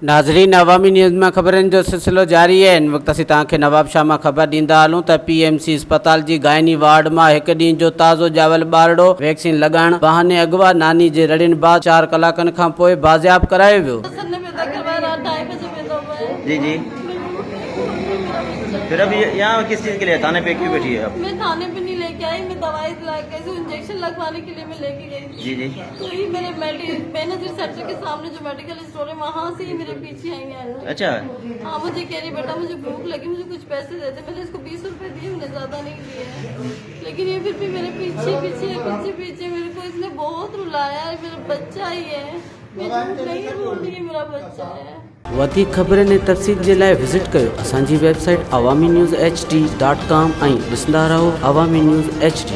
नाज़रीन, अवामी न्यूज़ में ख़बरनि जो सिलसिलो जारी है। इन वक्त असीं तव्हांखे नवाबशाह में ख़बर ॾींदा हलूं त PMC अस्पताल जी गायनी वार्ड में एक ॾींहं जो ताज़ो ॼावल ॿारड़ो वैक्सीन लगाइण बहाने अगवा नानी जे रड़ियुनि बाद 4 कलाकनि खां पोइ बाज़ियाब करायो वियो। जी जी, फिर अभी यहाँ किस चीज़ के लिए थाने पे क्यों बैठी है आप? मैं थाने पे नहीं लेके आई, मैं दवाई इंजेक्शन लगवाने के लिए मैं लेके गई थी। जी जी, तो ये मेरे बेनजीर सेंटर के सामने जो मेडिकल स्टोर है वहाँ से ही मेरे पीछे आई है। अच्छा। हाँ, मुझे कह रही बेटा मुझे भूख लगी, मुझे कुछ पैसे देते। मैंने इसको 20 रुपए दिए, मैंने ज्यादा नहीं दिए, लेकिन ये फिर भी मेरे पीछे मेरे को इसने बहुत रुलाया। मेरा बच्चा ही है, मैं झूठ नहीं बोल रही, मेरा बच्चा है। वधीक ख़बरनि ऐं तफ़सील जे लाइ विज़िट कयो असांजी वेबसाइट awami news hd.com ऐं ॾिसंदा रहो अवामी न्यूज़ HD।